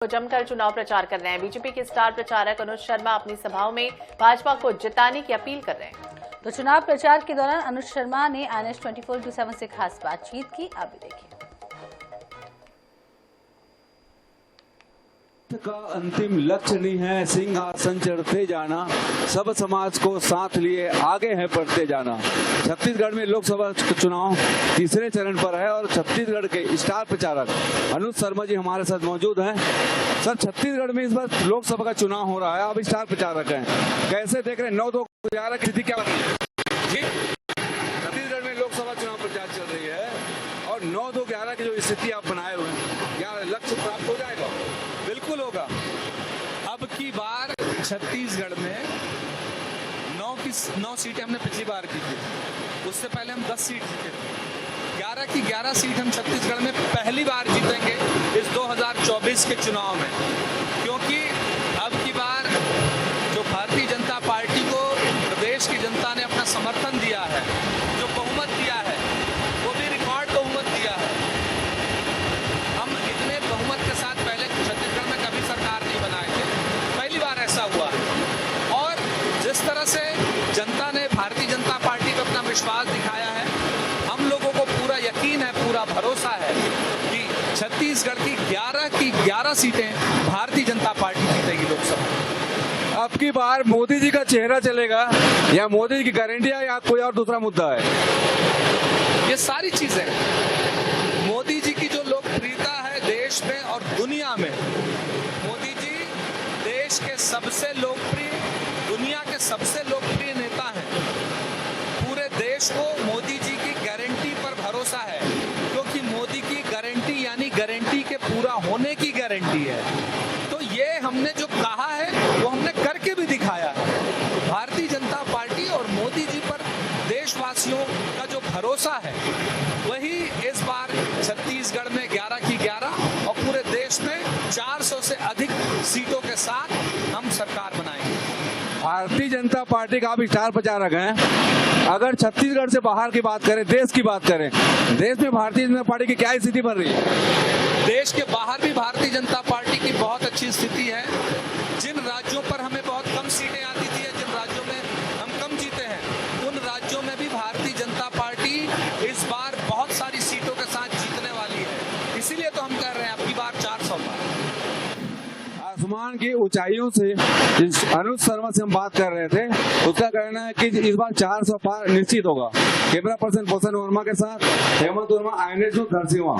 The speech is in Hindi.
जमकर चुनाव प्रचार कर रहे हैं। बीजेपी के स्टार प्रचारक अनुज शर्मा अपनी सभाओं में भाजपा को जिताने की अपील कर रहे हैं। तो चुनाव प्रचार के दौरान अनुज शर्मा ने NH 24/7 से खास बातचीत की। आप भी देखिए। का अंतिम लक्ष्य नहीं है सिंहासन चढ़ते जाना, सब समाज को साथ लिए आगे है बढ़ते जाना। छत्तीसगढ़ में लोकसभा चुनाव तीसरे चरण पर है और छत्तीसगढ़ के स्टार प्रचारक अनुज शर्मा जी हमारे साथ मौजूद हैं। सर, छत्तीसगढ़ में इस बार लोकसभा का चुनाव हो रहा है, आप स्टार प्रचारक हैं, कैसे देख रहे हैं? 9-2-11 की स्थिति क्या बनी जी? छत्तीसगढ़ में लोकसभा चुनाव प्रचार चल रही है और 9-2-11 की जो स्थिति आप बनाए हुए हैं, क्या लक्ष्य प्राप्त हो जाएगा? बिल्कुल होगा। अब की बार छत्तीसगढ़ में 9 सीटें हमने पिछली बार की थी, उससे पहले हम 10 सीट जीते थे। 11 की 11 सीट हम छत्तीसगढ़ में पहली बार जीतेंगे इस 2024 के चुनाव में, क्योंकि अब की बार जो भारतीय जनता पार्टी को प्रदेश की जनता ने अपना समर्थन दिया है, जो बहुमत दिया है, वो भी रिकॉर्ड बहुमत दिया है। हम इतने बहुमत के साथ पहले छत्तीसगढ़ में कभी सरकार नहीं बनाए थे, पहली बार ऐसा हुआ। और जिस तरह से जनता ने भारतीय जनता पार्टी पर अपना विश्वास दिखाया है, हम लोगों को पूरा यकीन है, पूरा भरोसा है कि छत्तीसगढ़ की 11 सीटें भारतीय जनता पार्टी जीतेगी लोकसभा। अब की बार मोदी जी का चेहरा चलेगा या मोदी जी की गारंटी है या कोई और दूसरा मुद्दा है? ये सारी चीजें, मोदी जी की जो लोकप्रियता है देश में और दुनिया में, मोदी जी देश के सबसे लोकप्रिय, दुनिया के सबसे लोकप्रिय नेता हैं। पूरे देश को मोदी जी की गारंटी पर भरोसा है, क्योंकि मोदी की गारंटी यानी गारंटी के पूरा होने की गारंटी है। तो ये हमने जो कहा है वो हमने करके भी दिखाया है। भारतीय जनता पार्टी और मोदी जी पर देशवासियों का जो भरोसा है, वही इस बार छत्तीसगढ़ में 11 की 11 और पूरे देश में 400 से अधिक सीटों के साथ हम सरकार बनाएंगे। भारतीय जनता पार्टी का आप स्टार प्रचारक हैं, अगर छत्तीसगढ़ से बाहर की बात करें, देश की बात करें, देश में भारतीय जनता पार्टी की क्या स्थिति बन रही है? देश के बाहर भी भारतीय जनता पार्टी की बहुत अच्छी स्थिति है। जिन राज्यों पर हमें बहुत कम सीटें आती थी, जिन राज्यों में हम कम जीते हैं, उन राज्यों में भी भारतीय जनता पार्टी इस बार बहुत सारी सीटों के साथ जीतने वाली है। इसीलिए तो हम कह रहे हैं अब की बार 400 पार। आसमान की ऊंचाइयों से अनुज शर्मा से हम बात कर रहे थे, उसका कहना है कि इस बार 400 पार निश्चित होगा। कैमरा पर्सन पोषण वर्मा के साथ हेमंत वर्मा, INH न्यूज़, धरसींवा।